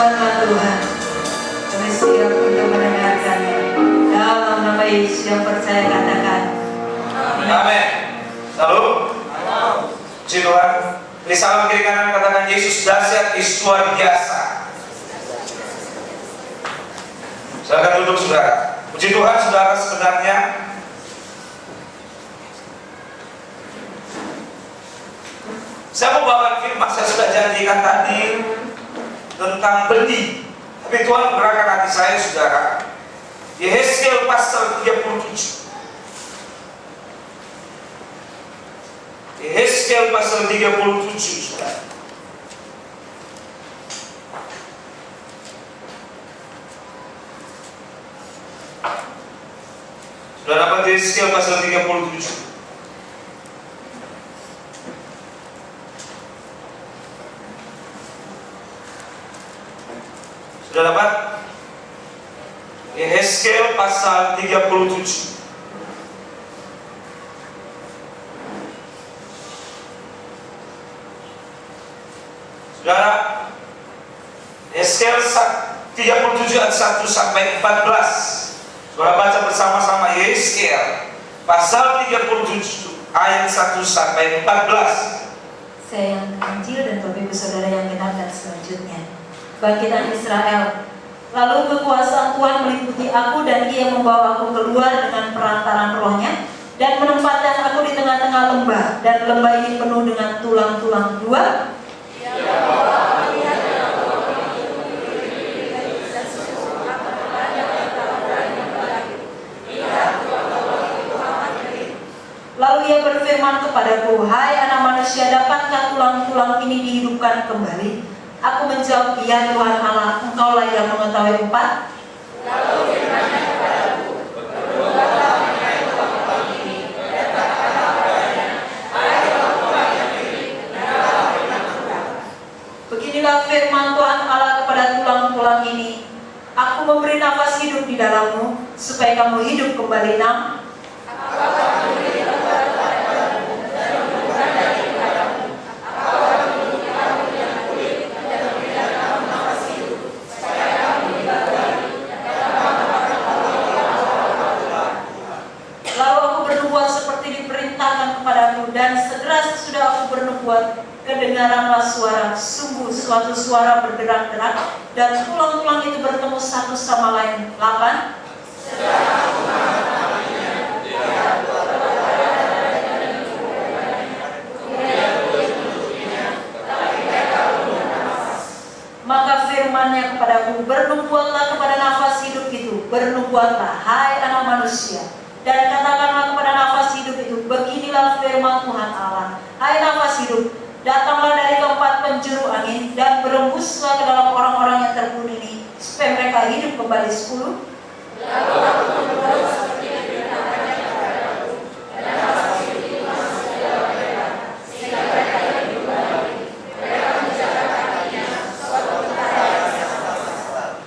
firman Tuhan. Kami siap untuk mendengarkannya. Dalam nama Yesus yang percaya katakan Amin. Lalu puji Tuhan. Di salam kiri kanan katakan Yesus dahsyat, Yesus luar biasa. Silakan duduk saudara. Puji Tuhan saudara, sebenarnya saya mau bawa firman, saya sudah janjikan tadi tentang benih. Tapi Tuhan menggerakkan hati saya saudara. Yehezkiel pasal 37. Yehezkiel pasal 37 saudara. Sudah dapat Yehezkiel pasal 37. Sudah dapat? Yehezkiel pasal 37. Saudara, Yehezkiel 37 ayat 1 sampai 14. Saudara baca bersama-sama Yehezkiel pasal 37 ayat 1 sampai 14. Saya yang Injil dan Bapak Ibu Saudara yang mendengarkan selanjutnya. Bangkitan Israel. Lalu kekuasaan Tuhan meliputi aku dan Ia membawa aku keluar dengan perantaran Rohnya dan menempatkan aku di tengah-tengah lembah, dan lembah ini penuh dengan tulang-tulang dua. Lalu Ia berfirman kepadaku, hai anak manusia, dapatkah tulang-tulang ini dihidupkan kembali? Aku menjawab, ya Tuhan Allah, Engkaulah yang mengetahui empat. Lalu firman-Nya kepadaku, berdoalah mengenai tulang-tulang ini, dan katakanlah kepadanya, hai tulang-tulang yang kering, dengarlah firman Tuhan. Beginilah firman Tuhan Allah kepada tulang-tulang ini, aku memberi nafas hidup di dalammu, supaya kamu hidup kembali. Dan segera sesudah aku bernubuat, kedengaranlah suara, sungguh suatu suara berderak-derak, dan tulang-tulang itu bertemu satu sama lain. 8. Maka firman-Nya kepadaku, bernubuatlah kepada nafas hidup itu, bernubuatlah, hai anak manusia, dan katakanlah kepada nafas hidup itu, beginilah firman Tuhan Allah, hai nafas hidup, datanglah dari keempat penjuru angin, dan berembuslah ke dalam orang-orang yang terbunuh ini, supaya mereka hidup kembali. 10. Lalu aku membuat seperti diberitakannya kepadaku, dan nafas hidup itu masuk ke dalam mereka, sehingga mereka hidup kembali. Mereka menjaga kakinya, suatu tentara yang sama-sama.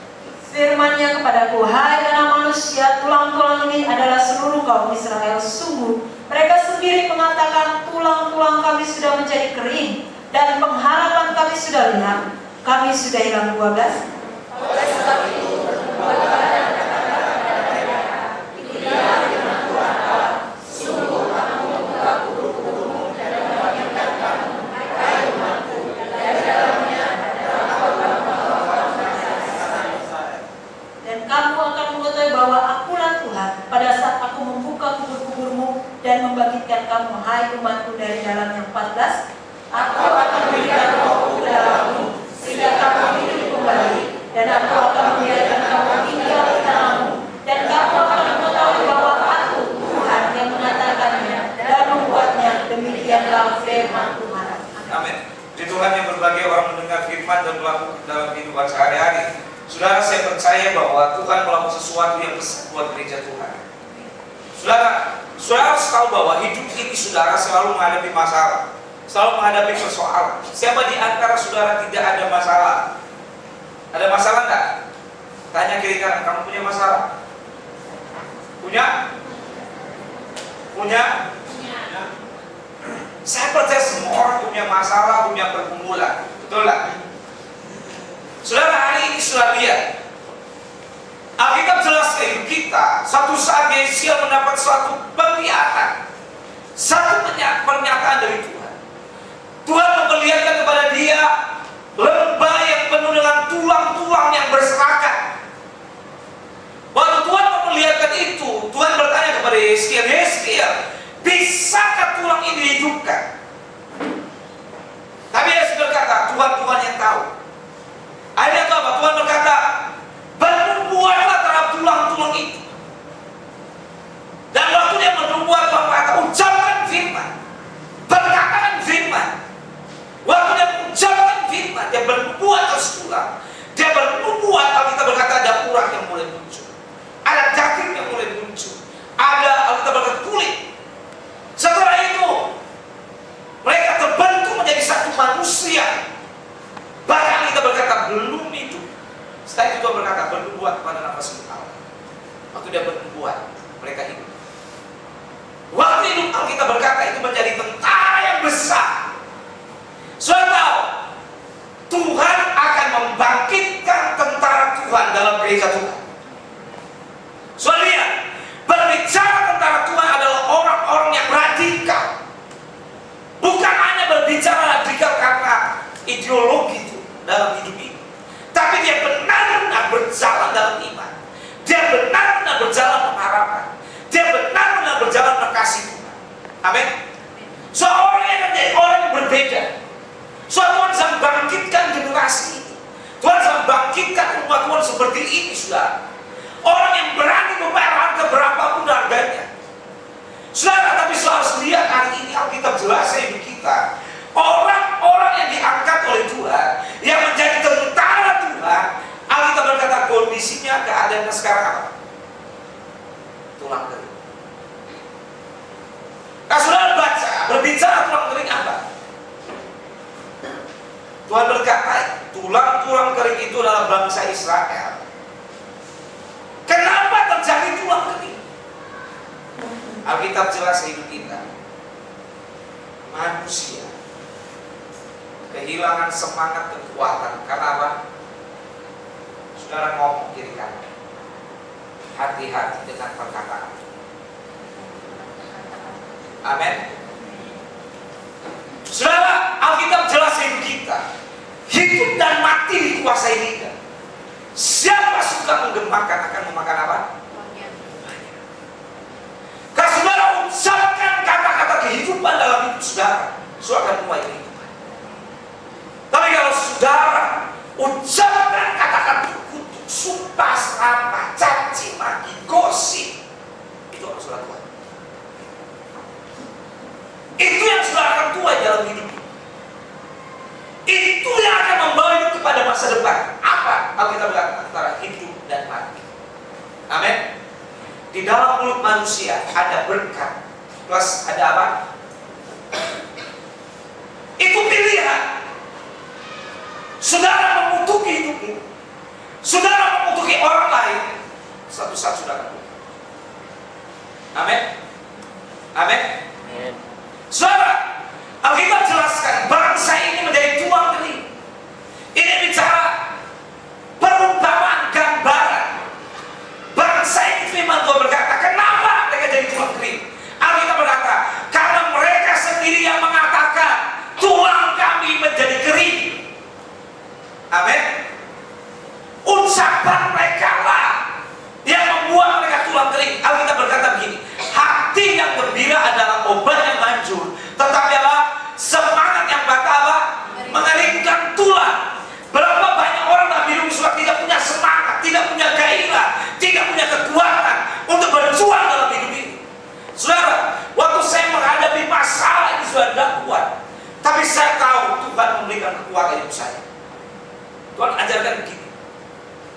Firman-Nya kepadaku, hai anak manusia, tulang-tulang ini adalah seluruh kaum Israel. Sungguh mereka sendiri mengatakan, tulang-tulang kami sudah menjadi kering, dan pengharapan kami sudah hilang. Kami sudah hilang. 12. Oleh sebab itu, bernubuatlah dan katakanlah kepada mereka, inilah firman Tuhan Allah, sungguh aku membuka kubur-kuburmu dan membangkitkan kamu, hai umatku, dari dalamnya, dalam orang-orang dan kamu akan mengetahui bahwa akulah Tuhan pada saat aku membuka kubur-kuburmu dan membangkitkan kamu, hai umatku, dari dalamnya. 14. Aku akan memberikan rohku ke dalammu, sehingga kamu hidup kembali, dan aku akan membiarkan kamu tinggal di tanahmu, dan kamu akan mengetahui bahwa aku Tuhan yang mengatakannya dan membuatnya. Demikianlah firman Tuhan. Amin. Di Tuhan yang berbagai orang mendengar firman dan melakukan dalam kehidupan sehari-hari. Saudara, saya percaya bahwa Tuhan melakukan sesuatu yang besar buat gereja Tuhan. Saudara harus tahu bahwa hidup ini saudara selalu menghadapi masalah, selalu menghadapi persoalan. Siapa di antara saudara tidak ada masalah? Ada masalah enggak? Tanya kiri kanan, kamu punya masalah? Punya? Punya? Saya percaya semua orang punya masalah, punya pergumulan. Betul lah. Saudara, hari ini sudah lihat. Alkitab jelas ke hidup kita. Suatu saat Yesia mendapat suatu penglihatan, satu pernyataan dari Tuhan. Tuhan memperlihatkan kepada dia lembah yang penuh dengan tulang-tulang yang berserakan. Waktu Tuhan memperlihatkan itu, Tuhan bertanya kepada Yeskiel, bisakah tulang ini dihidupkan? Tapi Yeskiel berkata, Tuhan yang tahu. Akhirnya itu apa? Tuhan berkata, bernubuatlah terhadap tulang-tulang itu. Dan waktu dia bernubuat, Tuhan berkata, ucapkan firman, berkatakan firman. Waktu dia mengucapkan firman, dia bernubuat atas tulang. Dia bernubuat, kalau kita berkata ada urat yang mulai muncul, ada daging yang mulai muncul, ada, kalau kita berkata, kulit. Setelah itu mereka terbentuk menjadi satu manusia. Bahkan kita berkata belum hidup. Setelah itu Tuhan berkata, bernubuat pada nafas hidup Allah. Waktu dia bernubuat, mereka hidup. Waktu hidup kita berkata itu menjadi tentara yang besar. Saudara tahu, Tuhan akan membangkitkan tentara Tuhan dalam gereja Tuhan. Saudara lihat, berbicara tentara Tuhan adalah orang-orang yang radikal. Bukan hanya berbicara radikal karena ideologi itu dalam hidup ini, tapi dia benar-benar berjalan dalam iman. Dia benar-benar berjalan pengharapan. Dia benar-benar berjalan mengasihi Tuhan. Amin. Seorang yang menjadi orang yang berbeda. Tuhan sedang bangkitkan generasi ini. Tuhan sedang bangkitkan umat Tuhan seperti ini, saudara. Orang yang berani membayar harga berapapun harganya. Saudara, tapi saudara harus lihat hari ini Alkitab jelas hidup kita. Orang-orang yang diangkat oleh Tuhan, yang menjadi tentara Tuhan, Alkitab berkata kondisinya, keadaannya sekarang apa? Tulang kering. Kalau saudara baca, berbicara tulang kering apa? Tuhan berkata, tulang-tulang kering itu adalah bangsa Israel. Kenapa terjadi tulang kering? Alkitab jelas hidup kita. Manusia kehilangan semangat kekuatan. Karena apa? Saudara ngomong kiri kanan. Hati-hati dengan perkataan. Amin. Saudara, Alkitab jelas hidup kita. Hidup dan mati dikuasai lidah. Siapa suka menggemakan akan memakan apa? Kalau saudara ucapkan kata-kata kehidupan dalam hidup saudara, saudara akan mulai kehidupan. Tapi kalau saudara ucapkan kata-kata kutuk, sumpah, serapah, caci maki, gosip, itu akan saudara tuai. Itu yang saudara akan tuai dalam hidup. Itu yang akan membawa hidup kepada masa depan. Apa? Alkitab berkata antara hidup dan mati. Amin. Di dalam mulut manusia ada berkat plus ada apa? Itu pilihan. Saudara mengutuki hidupmu, saudara mengutuki orang lain, satu saat sudah akan. Amin. Amin. Saudara, Alkitab jelaskan bangsa ini menjadi tulang kering. Ini bicara perumpamaan, gambaran. Bangsa ini firman Tuhan berkata, kenapa mereka jadi tulang kering? Alkitab berkata, karena mereka sendiri yang mengatakan tulang kami menjadi kering. Amin. Ucapan mereka lah yang membuat mereka tulang kering. Alkitab berkata begini, hati yang gembira adalah obat yang manjur, tetapi apa? Semangat yang bata apa? Mengeringkan tulang. Berapa banyak orang dalam hidup sudah tidak punya semangat, tidak punya gairah, tidak punya kekuatan untuk berjuang dalam hidup ini. Saudara, waktu saya menghadapi masalah ini sudah tidak kuat, tapi saya tahu Tuhan memberikan kekuatan hidup saya. Tuhan ajarkan begini,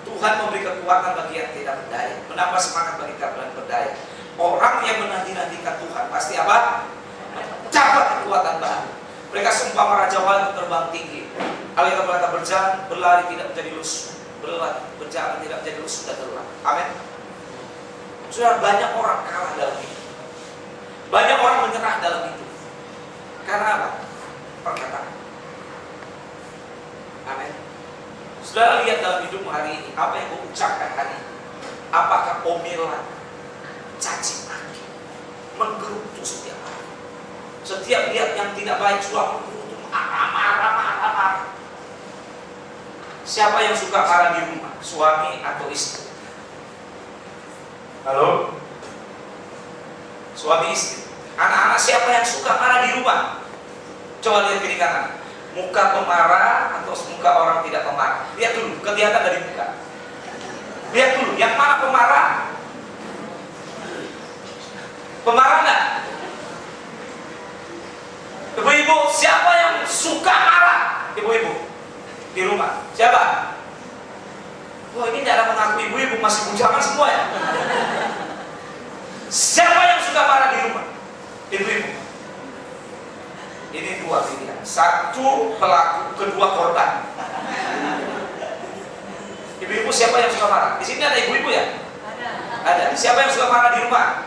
Tuhan memberi kekuatan bagi yang tidak berdaya, menambah semangat bagi yang berdaya. Orang yang menanti-nantikan Tuhan pasti apa? Dapat kekuatan baru. Mereka seumpama raja wali terbang tinggi. Alkitab berkata berjalan, berlari tidak menjadi lusuh, berjalan tidak menjadi lusuh dan lelah. Amin. Sudah banyak orang kalah dalam hidup, banyak orang menyerah dalam hidup. Karena apa? Perkataan. Amin. Saudara lihat dalam hidupmu hari ini, apa yang kau ucapkan hari ini? Apakah omelan, caci maki, menggerutu setiap hari? Setiap lihat yang tidak baik sudah menggerutu, marah. Siapa yang suka marah di rumah? Suami atau istri? Halo? Suami istri. Anak-anak siapa yang suka marah di rumah? Coba lihat kiri kanan. Muka pemarah atau muka orang tidak pemarah? Lihat dulu, kelihatan dari muka. Lihat dulu, yang mana pemarah? Pemarah enggak? Ibu-ibu, siapa yang suka marah? Ibu-ibu di rumah, siapa? Wah, ini tidak ada mengaku ibu-ibu, masih bujangan semua ya. Siapa yang suka marah di rumah? Ibu-ibu. Ini dua pilihan, satu pelaku, kedua korban. Ibu-ibu siapa yang suka marah? Di sini ada ibu-ibu ya? Ada. Siapa yang suka marah di rumah?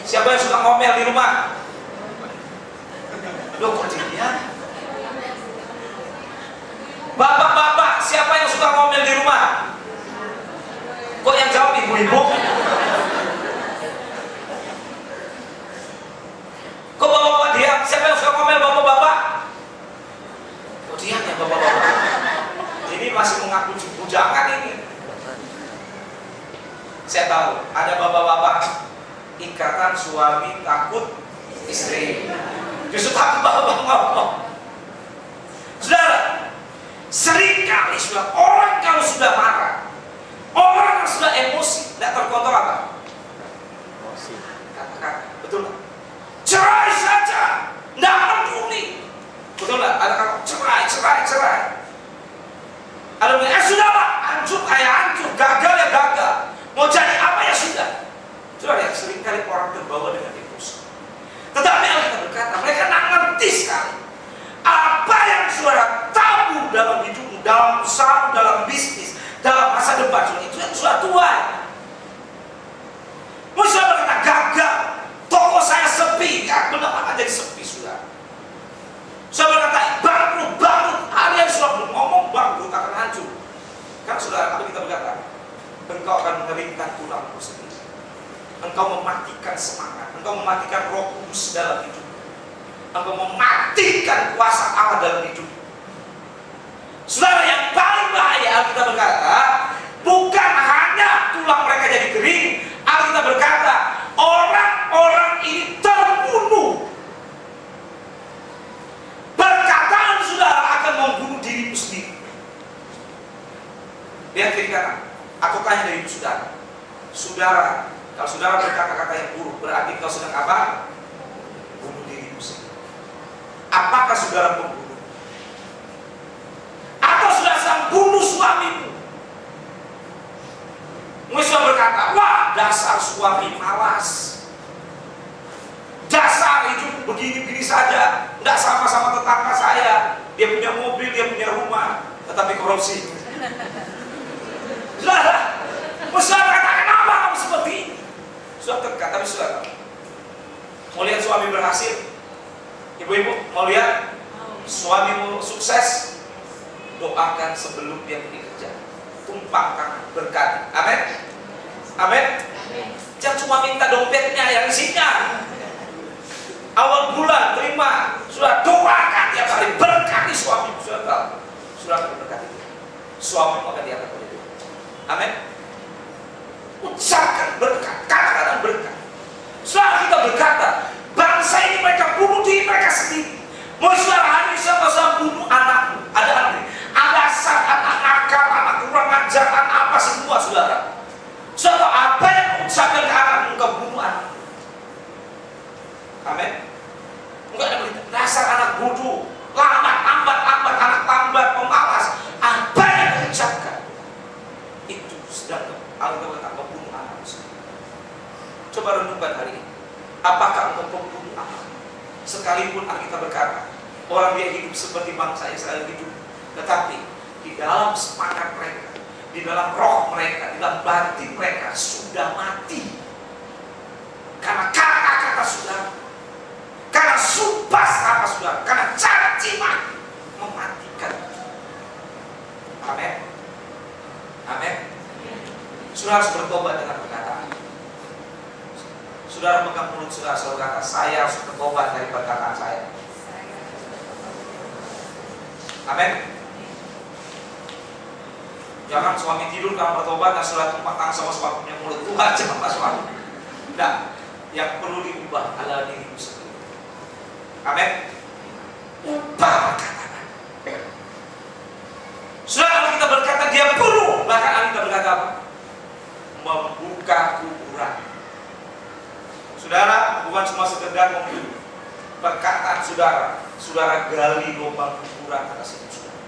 Siapa yang suka ngomel di rumah? Loh, kok jadinya? Bapak-bapak, siapa yang suka ngomel di rumah? Kok yang jawab ibu-ibu? Kok bapak-bapak diam? Siapa yang suka ngomel bapak-bapak? Kok diam ya bapak-bapak? Ini masih mengaku bujangan ini. Saya tahu, ada bapak-bapak ikatan suami takut istri. Justru takut bapak-bapak ngomong. Saudara, seringkali sudah orang kalau sudah marah, orang yang sudah emosi, tidak terkontrol apa? Emosi. Katakan, betul nggak? Cerai saja, tidak peduli. Betul nggak? Ada kata cerai. Ada yang sudahlah, hancur kayak hancur, gagal ya gagal. Mau jadi apa ya sudah. Sudah lihat, seringkali orang terbawa dengan emosi. Tetapi Alkitab berkata, mereka tidak ngerti sekali apa yang saudara tabu dalam hidupmu, dalam usaha, dalam bisnis, dalam masa depan, itu yang sudah tua. Musuh berkata gagal, toko saya sepi, ya benar-benar jadi sepi sudah. Saya berkata bangkrut, hari yang sudah ngomong bangkrut akan hancur. Karena saudara, apa kita berkata? Engkau akan mengeringkan tulangmu sendiri. Engkau mematikan semangat, engkau mematikan Roh Kudus dalam hidup, engkau mematikan kuasa Allah dalam hidup. Saudara, yang paling bahaya, Alkitab berkata, bukan hanya tulang mereka jadi kering. Alkitab berkata, orang-orang ini terbunuh. Perkataan saudara akan membunuh dirimu sendiri. Lihat kiri kanan. Aku tanya dari saudara, saudara, kalau saudara berkata-kata yang buruk, berarti kau sedang apa? Bunuh dirimu sendiri. Apakah saudara pembunuh? Atau saudara sedang bunuh suamimu? Mungkin saudara berkata, wah dasar suami malas, dasar hidup begini-begini saja, tidak sama-sama tetangga saya. Dia punya mobil, dia punya rumah, tetapi korupsi. Saudara, saudara kata kenapa kamu seperti ini? Sudah terkat, tapi saudara mau lihat suami berhasil? Ibu-ibu mau lihat suamimu sukses? Doakan sebelum dia pergi kerja, tumpang tangan, berkati. Amin. Amin. Jangan cuma minta dompetnya yang isinya. Awal bulan terima, sudah doakan tiap hari, berkati suami. Sudah tahu, sudah akan berkati. Suami akan diangkat oleh Tuhan. Amin. Ucapkan berkat, kata-kata berkat. Setelah kita berkata, bangsa ini mereka bunuh diri mereka sendiri. Mau saudara hari ini siapa saudara bunuh anakmu? Ada anak, ada anak nakal, anak kurang ajar, anak apa semua saudara. Saudara, apa yang mengucapkan ke anakmu, engkau bunuh anakmu. Amin. Enggak ada berita. Dasar anak bodoh, lambat, anak lambat, pemalas. Apa yang mengucapkan? Itu sedang engkau membunuh anakmu sendiri. Coba renungkan hari ini. Apakah engkau membunuh anak? Sekalipun Alkitab berkata, orang dia hidup seperti bangsa Israel hidup, tetapi di dalam semangat mereka, di dalam roh mereka, di dalam batin mereka sudah mati. Karena kata-kata saudara, karena sumpah saudara, karena caci maki mematikan. Amin. Amin. Saudara harus bertobat dengan perkataan. Saudara pegang mulut saudara, selalu kata, saya harus bertobat dari perkataan saya. Amin. Jangan suami tidur karena bertobat dan saudara tumpah tangan sama suaminya mulut Tuhan jangan suami. Tidak. Yang perlu diubah adalah dirimu sendiri. Amin. Ubah perkataan. Saudara kita berkata dia bunuh, bahkan kita berkata apa? Membuka kuburan. Saudara bukan cuma sekedar membunuh. Perkataan saudara, saudara gali lubang kuburan atas hidup saudara.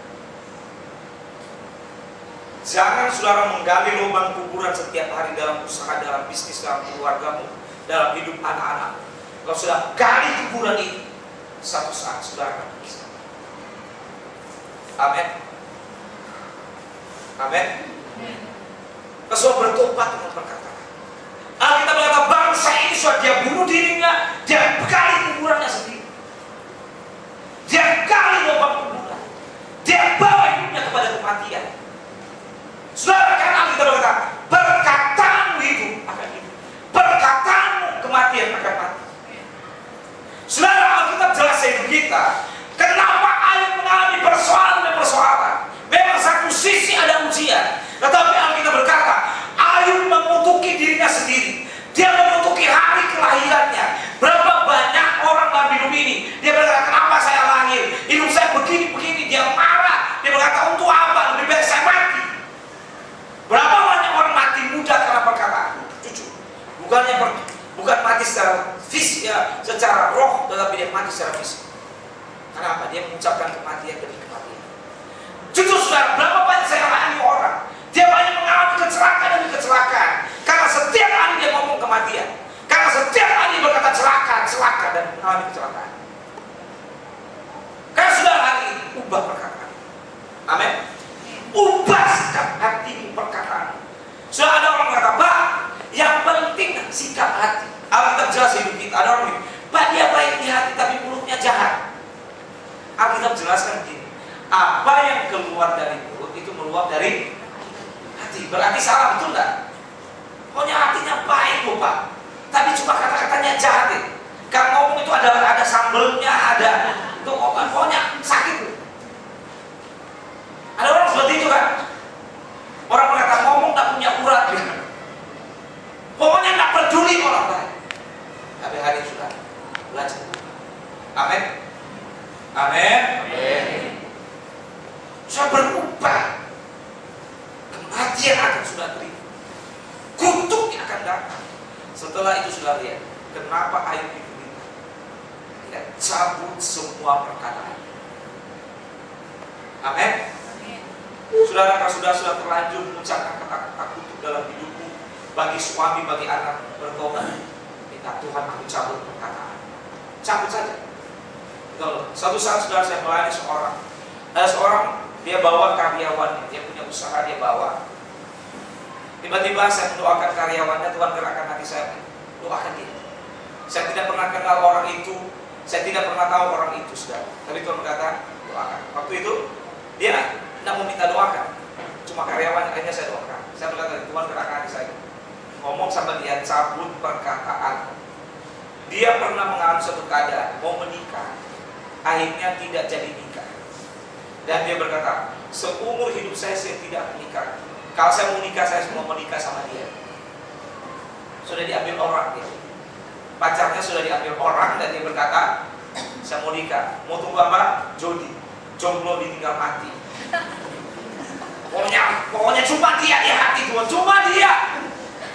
Jangan saudara menggali lubang kuburan setiap hari dalam usaha, dalam bisnis, dalam keluargamu, dalam hidup anak-anak. Kalau sudah gali kuburan ini, satu saat saudara akan bisa. Amin. Amin. Kesal bertobat dengan perkataan. Alkitab berkata bangsa ini sudah dia bunuh dirinya, dia gali kuburannya sendiri. Dia gali lubang kuburan. Dia bawa hidupnya kepada kematian. Saudara kan Alkitab berkata, perkataanmu hidup akan hidup, perkataanmu kematian akan mati. Saudara, Alkitab jelasin kita, kenapa Ayub mengalami persoalan dan persoalan. Memang satu sisi ada ujian, tetapi Alkitab berkata, Ayub mengutuki dirinya sendiri. Dia mengutuki hari kelahirannya. Berapa banyak orang dalam hidup ini, dia berkata, kenapa saya lahir? Hidup saya begini-begini. Dia marah. Dia berkata, untuk apa? Lebih baik saya mati. Berapa banyak orang mati muda karena perkataan? Jujur. Bukan mati secara fisik, ya, secara roh, tetapi dia mati secara fisik. Kenapa? Dia mengucapkan kematian demi kematian. Jujur saudara, berapa banyak saya layani orang, dia banyak mengalami kecelakaan demi kecelakaan. Karena setiap hari dia ngomong kematian. Karena setiap hari dia berkata celaka dan mengalami kecelakaan. Karena saudara hari ini ubah perkataan. Amin. Ubah sikap hati perkataan. Sudah ada orang berkata, Pak, yang penting sikap hati. Alkitab jelas hidup kita. Ada orang bilang, Pak, dia baik di hati tapi mulutnya jahat. Alkitab jelaskan begini, apa yang keluar dari mulut itu meluap dari hati. Berarti salah, betul enggak? Pokoknya hatinya baik loh Pak, tapi cuma kata-katanya jahat ya. Kalau ngomong itu ada sambelnya, ada itu pokoknya sakit loh. Ada orang seperti itu kan? Orang berkata ngomong tak punya urat gitu. Pokoknya tak peduli orang lain. Tapi hari ini sudah belajar. Amin. Amin. Sudah berubah. Kematian akan sudah terima. Kutuknya akan datang. Setelah itu sudah lihat kenapa Ayub diberita. Tidak cabut semua perkataan. Amin. Saudara, kalau sudah terlanjur mengucapkan kata-kata kutuk dalam hidupmu, bagi suami, bagi anak, bertobat. Minta Tuhan, aku cabut perkataan. Cabut saja. Suatu saat saudara saya melayani seorang. Ada seorang, dia bawa karyawannya, dia punya usaha, dia bawa. Tiba-tiba saya mendoakan karyawannya, Tuhan gerakkan hati saya, doakan dia. Saya tidak pernah kenal orang itu, saya tidak pernah tahu orang itu, saudara. Tapi Tuhan berkata, doakan. Waktu itu dia tidak mau minta doakan, cuma karyawan akhirnya saya doakan. Saya berkata, Tuhan gerakkan hati saya. Ngomong sama dia, cabut perkataan. Dia pernah mengalami suatu keadaan mau menikah, akhirnya tidak jadi nikah. Dan dia berkata, seumur hidup saya tidak menikah. Kalau saya mau nikah, saya semua menikah sama dia. Sudah diambil orang dia. Pacarnya sudah diambil orang dan dia berkata, saya mau nikah. Mau tunggu apa? Jodi. Jomblo ditinggal mati. Pokoknya cuma dia di hati Tuhan, cuma dia.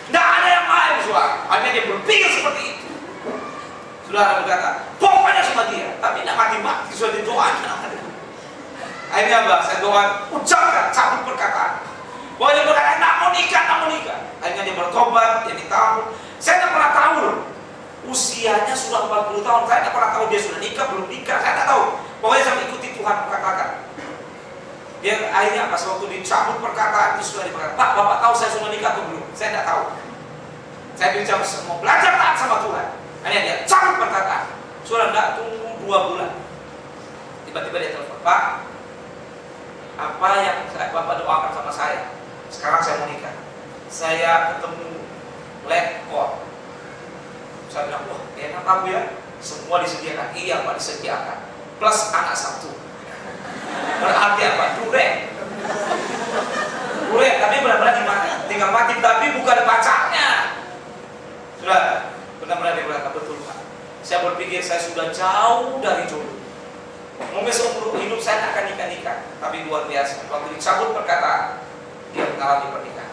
Tidak ada yang lain, saudara. Akhirnya dia berpikir seperti itu. Saudara berkata, pokoknya cuma dia. Tapi tidak mati-mati, sudah didoakan. Akhirnya apa? Saya doa, ucapkan, cabut perkataan. Pokoknya dia berkata, tidak mau nikah. Akhirnya dia bertobat, dia minta ampun. Saya tidak pernah tahu. Usianya sudah 40 tahun. Saya tidak pernah tahu dia sudah nikah, belum nikah. Saya tidak tahu. Pokoknya saya ikuti Tuhan katakan. Dia akhirnya pas waktu dicabut perkataan itu sudah dikatakan, Pak, Bapak tahu saya sudah nikah atau belum? Saya tidak tahu. Saya bicara mau belajar taat sama Tuhan. Akhirnya dia cabut perkataan. Sudah tidak tunggu 2 bulan. Tiba-tiba dia telepon, Pak, Apa yang Bapak doakan sama saya? Sekarang saya mau nikah. Saya ketemu lekor. Saya bilang, wah enak kamu ya. Semua disediakan. Iya Pak, disediakan. Plus anak satu. Berarti apa? Durek. Durek, tapi benar-benar tinggal mati. Tapi bukan pacarnya. Sudah, benar-benar dia berkata, betul Pak. Saya berpikir saya sudah jauh dari jodoh. Mungkin seumur hidup saya tak akan nikah-nikah. Tapi luar biasa. Waktu dicabut perkataan, dia mengalami pernikahan.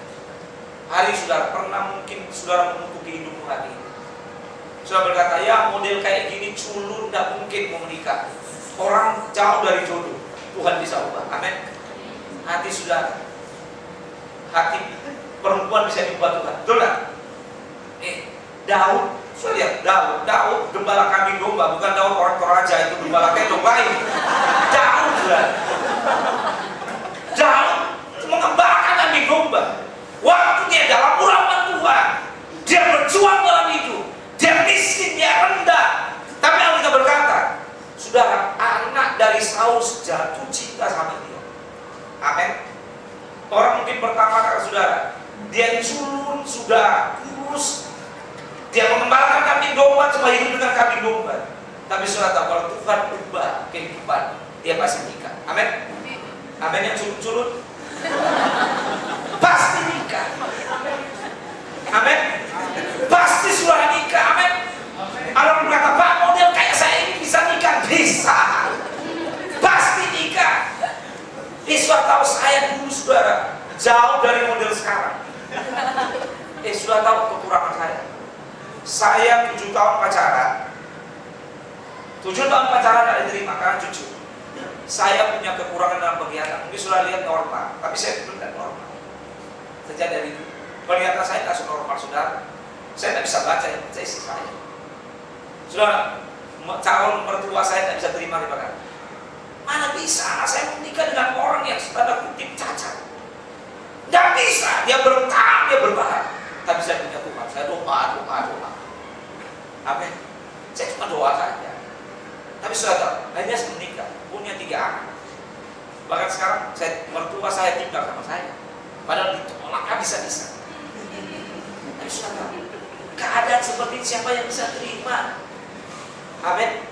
Hari saudara, pernah mungkin saudara mengutuki hidupmu hari ini. Saudara berkata, ya model kayak gini culun, tidak mungkin mau menikah. Orang jauh dari jodoh. Tuhan bisa ubah. Amin. Hati saudara, hati perempuan bisa diubah Tuhan. Betul tak? Daud, saya lihat Daud gembala kambing domba, bukan Daud orang Toraja itu gembala kayak domba ini. Daud mengembalakan kambing domba. Waktu dia dalam urapan Tuhan, dia berjuang dalam hidup, dia miskin, dia rendah. Tapi Alkitab berkata, saudara, anak dari Saul jatuh cinta sama dia. Amin. Orang mungkin pertama kali saudara, dia culun, sudah kurus, dia mengembalakan kambing domba, cuma hidup dengan kambing domba. Tapi saudara tahu, kalau Tuhan ubah kehidupan, dia pasti nikah. Amin. Amin. Yang culun-culun pasti nikah. Amin. Pasti sudah nikah. Amin. Orang berkata, Pak model kayak saya ini bisa nikah? Bisa. Pasti nikah. Sudah tahu saya dulu saudara jauh dari model sekarang. Sudah tahu kekurangan saya. Saya 7 tahun pacaran. 7 tahun pacaran tidak diterima karena jujur. Saya punya kekurangan dalam penglihatan. Mungkin sudah lihat normal, tapi saya tidak normal. Sejak dari itu, penglihatan saya tidak normal, saudara. Saya tidak bisa baca yang baca isi saya. Saudara, calon mertua saya tidak bisa terima riba. Mana bisa anak saya menikah dengan orang yang tanda kutip cacat? Tidak bisa. Dia bertahan, dia berbahan. Tapi saya punya Tuhan. Saya doa. Amin. Saya cuma doa saja. Tapi saudara, hanya menikah, punya 3 anak. Bahkan sekarang mertua saya tinggal sama saya. Padahal ditolak habis-habisan. Tapi saudara, keadaan seperti ini siapa yang bisa terima? Amin.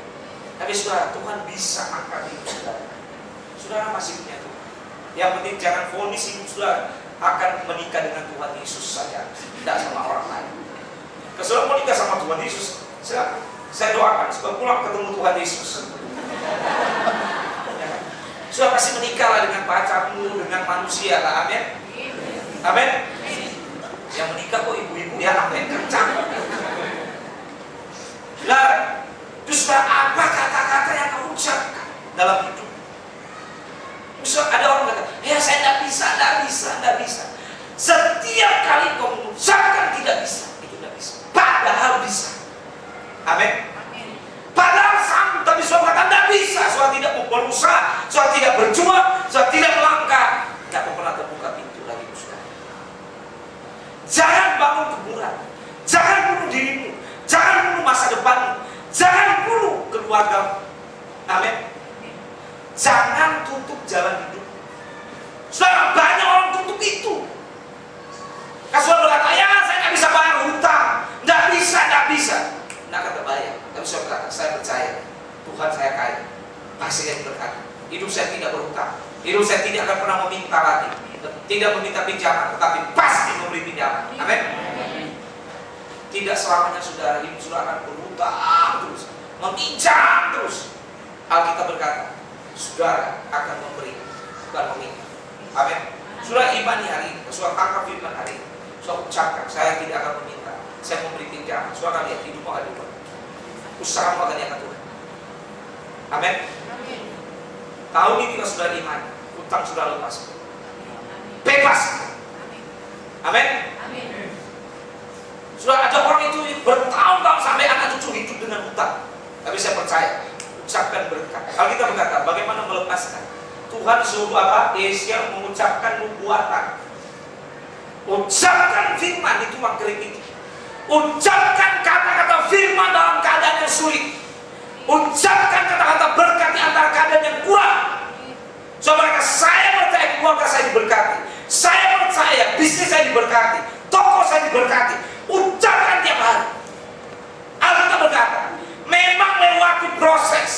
Tapi saudara, Tuhan bisa angkat hidup saudara. Saudara masih punya Tuhan. Yang penting jangan vonis hidup saudara akan menikah dengan Tuhan Yesus saja, tidak sama orang lain. Kalau saudara mau nikah sama Tuhan Yesus, saya doakan supaya pulang ketemu Tuhan Yesus. Sudah pasti menikahlah dengan pacarmu, dengan manusia lah, amin. Amin. Yang menikah kok ibu-ibu ya, amin, kencang. Lah, terus apa kata-kata yang kamu ucapkan dalam hidup? Misal ada orang kata, ya saya tidak bisa. Setiap kali kau mengucapkan tidak bisa, itu tidak bisa. Padahal bisa. Amin. Padahal sanggup, tapi suatu kata tidak bisa. Suatu tidak mau berusaha, suatu tidak berjuang, suatu tidak melangkah, tidak pernah terbuka pintu lagi, saudara. Jangan bangun kuburan, jangan bunuh dirimu, jangan bunuh masa depanmu, jangan bunuh keluarga. Amin. Jangan tutup jalan hidup. Saudara, banyak orang tutup itu. Kalau saudara berkata, ya saya tidak bisa bayar hutang, tidak bisa. Tidak akan terbayar. Tapi saudara berkata, saya percaya Tuhan saya kaya, pasti yang berkata, hidup saya tidak berhutang, hidup saya tidak akan pernah meminta lagi, tidak meminta pinjaman, tetapi pasti memberi pinjaman. Amin. Tidak selamanya saudara hidup saudara akan berhutang terus, meminjam terus. Alkitab berkata, saudara akan memberi, bukan meminta. Amin. Saudara imani hari ini, saudara tangkap firman hari ini, saudara ucapkan, saya tidak akan meminta, saya memberi pinjaman. Saudara akan lihat hidupmu akan diubah, usahamu akan diangkat Tuhan. Amin. Tahun ini kalau saudara imani, hutang sudah lepas, bebas. Amin. Sudah ada orang itu bertahun-tahun sampai anak cucu hidup dengan hutang. Tapi saya percaya, ucapkan berkat. Alkitab berkata, bagaimana melepaskan? Tuhan suruh apa? Yesaya mengucapkan nubuatan. Ucapkan firman di tuang kering itu. Ucapkan kata-kata firman dalam keadaan yang sulit. Ucapkan kata-kata berkat di antara keadaan yang kurang. Saudara, saya percaya keluarga saya diberkati. Saya percaya bisnis saya diberkati. Toko saya diberkati. Ucapkan tiap hari. Alkitab berkata, memang melewati proses.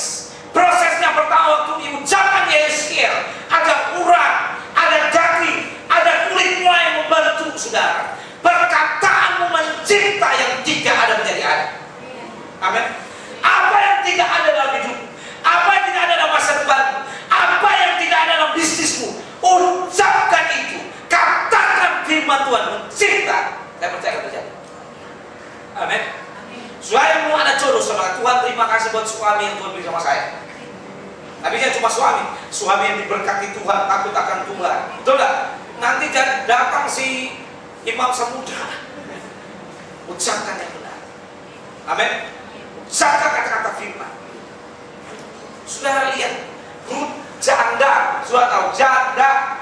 Prosesnya pertama waktu diucapkan Yeskiel, ada urat, ada daging, ada kulit mulai membentuk, saudara. Perkataanmu mencipta yang tidak ada menjadi ada. Amin. Apa yang tidak ada dalam hidup, apa yang tidak ada dalam masa depan, apa yang tidak ada dalam bisnismu, ucapkan itu. Katakan firman Tuhan mencipta. Saya percaya akan terjadi. Amin. Saya mau ada jodoh sama Tuhan. Terima kasih buat suami yang Tuhan beri sama saya. Tapi jangan cuma suami yang diberkati Tuhan, takut akan Tuhan. Betul nggak? Nanti datang si imam samudra. Ucapkan yang benar. Amin. Ucapkan kata-kata firman. Saudara lihat, Rut janda. Saudara tahu janda.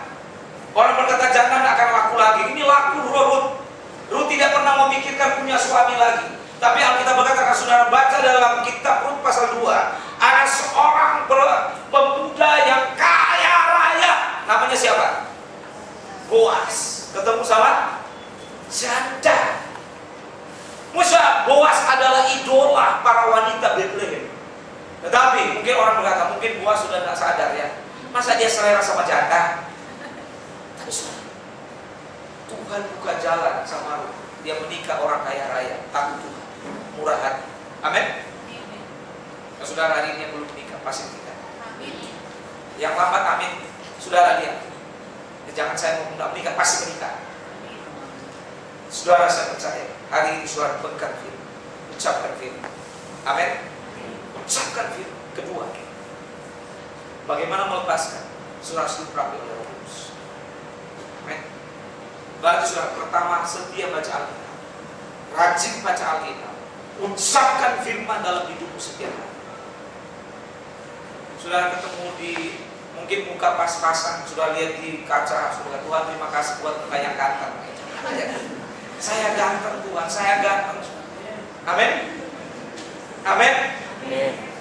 Orang berkata janda tidak akan laku lagi. Ini laku Rut. Rut tidak pernah memikirkan punya suami lagi. Tapi Alkitab berkata, kalau saudara baca dalam kitab Rut pasal 2, ada seorang pemuda yang kaya raya. Namanya siapa? Boas. Ketemu sama janda. Musa, Boas adalah idola para wanita Bethlehem. Tetapi mungkin orang berkata, mungkin Boas sudah tidak sadar ya. Masa dia selera sama janda? Tapi Tuhan buka jalan sama Rut. Dia menikah orang kaya raya, takut Tuhan, murah hati. Amin. Nah, saudara hari ini yang belum menikah, pasti menikah. Yang lambat, amin. Saudara lihat, jangan saya mau tidak menikah, pasti menikah. Saudara, saya percaya hari ini saudara pegang firman, ucapkan firman. Amin. Ucapkan firman. Kedua, bagaimana melepaskan? Saudara harus diurapi oleh Roh Kudus. Amin. Berarti saudara, pertama setia baca Alkitab, rajin baca Alkitab, ucapkan firman dalam hidupmu setiap hari. Saudara ketemu di mungkin muka pas-pasan, sudah lihat di kaca, sudah Tuhan terima kasih buat muka yang ganteng. Saya ganteng Tuhan, saya ganteng. Amin. Amin.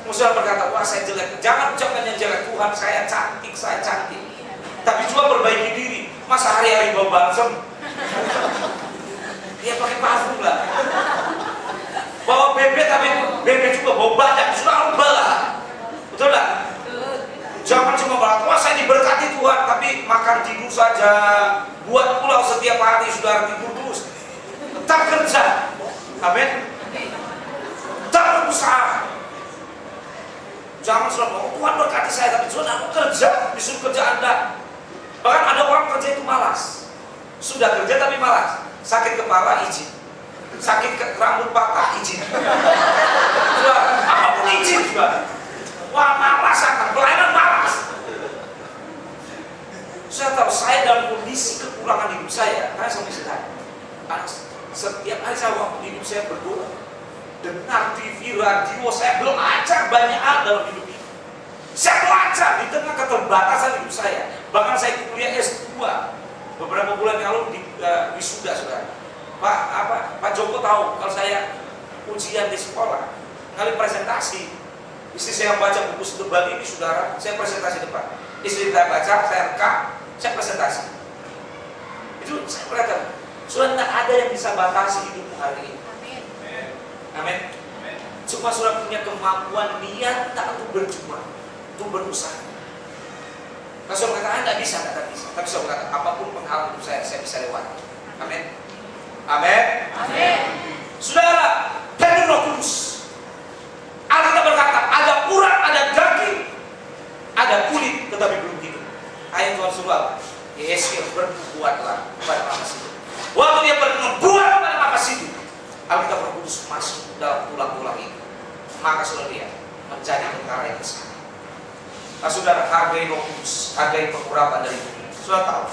Musuh berkata, wah saya jelek. Jangan ucapkan yang jelek. Tuhan saya cantik, saya cantik. Tapi juga perbaiki diri. Masa hari-hari bau balsam? Dia pakai parfum lah. Bawa bebek tapi bebek juga bau banyak. Sudah ubah lah. Betul lah? Jangan cuma bilang, wah saya diberkati Tuhan, tapi makan tidur saja. Buat pulau setiap hari, saudara tidur terus. Tetap kerja. Amin. Tetap berusaha. Jangan selalu, Tuhan berkati saya, tapi Tuhan aku kerja, disuruh kerja Anda. Bahkan ada orang kerja itu malas. Sudah kerja tapi malas. Sakit kepala izin. Sakit rambut patah izin. Sudah, apapun izin juga. Wah malas akan, pelayanan malas. Saya tahu saya dalam kondisi kekurangan hidup saya, karena sampai sekarang. Setiap hari saya waktu hidup saya berdoa, dengar TV, radio, saya belajar banyak hal dalam hidup ini. Saya belajar di tengah keterbatasan hidup saya. Bahkan saya kuliah S2 beberapa bulan yang lalu di wisuda, saudara. Pak Joko tahu kalau saya ujian di sekolah, kali presentasi, istri saya baca buku setebal ini, saudara, saya presentasi depan. Istri saya baca, saya rekam, saya presentasi. Itu saya berkata, sudah tidak ada yang bisa batasi hidupmu hari ini. Amin. Cuma sudah punya kemampuan niat tak untuk berjuang, untuk berusaha. Kalau sudah berkata, tidak bisa, tidak bisa. Tapi sudah berkata, apapun penghalang hidup saya bisa lewati. Amin. Amin. Amin. Saudara, penuh Roh Kudus. Alkitab berkata, ada urat, ada daging, ada kulit, tetapi belum hidup. Ayat Tuhan suruh apa? Yeskiel berbuatlah pada napas hidup. Waktu dia berbuat pada napas hidup, Alkitab Roh Kudus masuk dalam tulang-tulang itu. Maka saudara dia menjadi perkara yang besar. Nah, saudara, hargai Roh Kudus, hargai pengurapan dari dunia. Saudara tahu,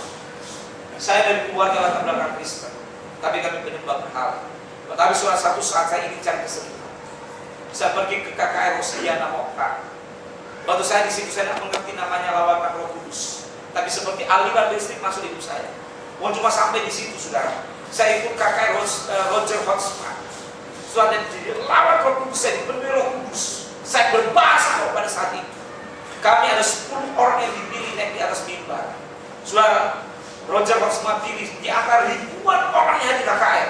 saya dari keluarga latar belakang Kristen, tapi kami penyembah berhala. Tapi saudara, satu saat saya ingin cari kesenangan. Saya pergi ke KKR Rosiana Mokta. Waktu saya di situ saya tidak mengerti namanya lawatan Roh Kudus. Tapi seperti aliran listrik masuk di hidup saya. Mau cuma sampai di situ, saudara. Saya ikut KKR Roger Hotspur. Saudara, jadi lawan Roh Kudus, saya dipenuhi Roh Kudus. Saya berbahasa pada saat itu. Kami ada 10 orang yang dipilih naik di atas mimbar. Saudara, Roger Hotsma pilih di antara ribuan orang yang hadir KKR.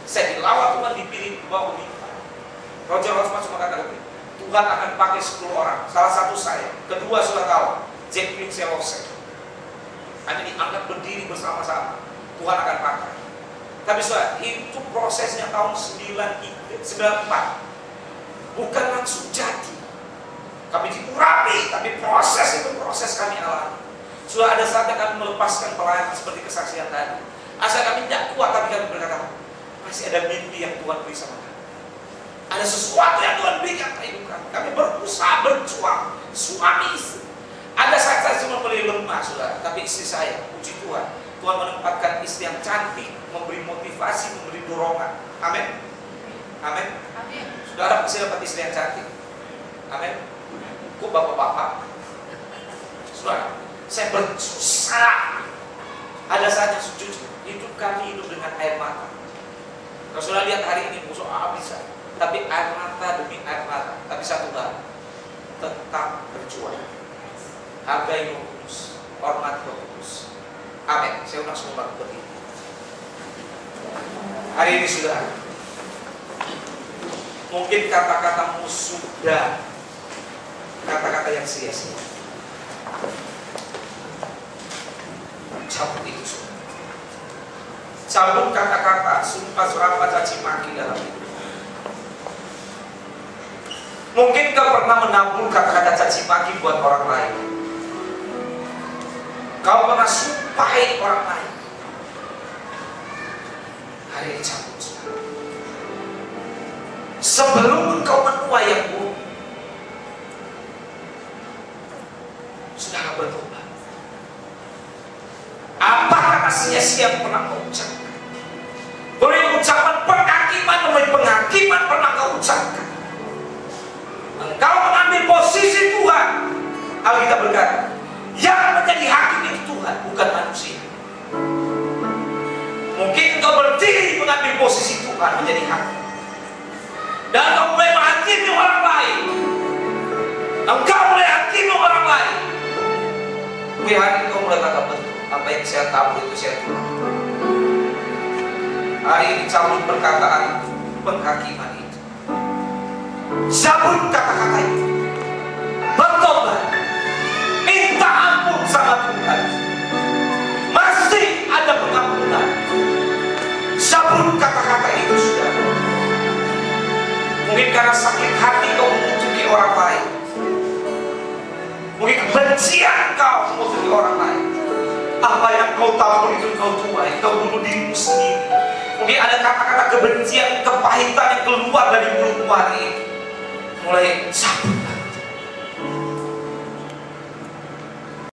Saya dilawat Tuhan dipilih di bawah mimbar. Roger Hotsma cuma kata, Tuhan akan pakai 10 orang. Salah satu saya. Kedua sudah tahu, Jack Selosek. Hanya dianggap berdiri bersama-sama. Tuhan akan pakai. Tapi saudara, itu prosesnya tahun 94. Bukan langsung jadi. Kami diurapi, tapi proses itu proses kami alami. Sudah ada saatnya kami melepaskan pelayanan seperti kesaksian tadi. Asal kami tidak kuat, tapi kami berkata, masih ada mimpi yang Tuhan beri sama kami. Ada sesuatu yang Tuhan berikan ke hidup kami. Kami berusaha, berjuang, suami istri. Ada saat saya cuma boleh lemah, saudara. Tapi istri saya, puji Tuhan, Tuhan menempatkan istri yang cantik, memberi motivasi, memberi dorongan. Amin. Amin. Saudara pasti dapat istri yang cantik. Amin. Kok bapak-bapak? Saudara, saya bersusah. Ada saatnya jujur, hidup kami hidup dengan air mata. Kalau saudara lihat hari ini musuh bisa, tapi air mata demi air mata. Tapi satu hal, tetap berjuang. Hargai Roh Kudus, hormat Roh Kudus. Amin. Saya ulang semua berdiri. Hari ini saudara, mungkin kata-katamu sudah kata-kata yang sia-sia. Cabut itu saudara. Cabut kata-kata sumpah serapah caci maki dalam hidup. Mungkin kau pernah menabur kata-kata caci maki buat orang lain. Kau pernah sumpahin orang lain. Hari ini cabut saudara. Sebelum kau menuai yang buruk, saudara bertobat. Apa kata sia-sia yang pernah kau ucapkan? Boleh ucapan penghakiman demi penghakiman pernah kau ucapkan. Engkau mengambil posisi Tuhan. Alkitab berkata, yang menjadi hakim itu Tuhan, bukan manusia. Mungkin engkau berdiri mengambil posisi Tuhan menjadi hakim, dan engkau mulai menghakimi orang lain. Engkau mulai hakimi orang lain. Mungkin hari ini engkau mulai kata betul, apa yang saya tahu itu saya Tuhan. Hari ini cabut perkataan penghakiman itu. Cabut kata-kata itu. Bertobat. Minta ampun sama Tuhan. Masih ada pengampunan. Cabut kata-kata itu sudah. Mungkin karena sakit hati kau mengutuki orang lain. Mungkin kebencian kau mengutuki orang lain. Apa yang kau tahu itu kau tuai. Kau bunuh dirimu sendiri. Mungkin ada kata-kata kebencian, kepahitan yang keluar dari mulutmu hari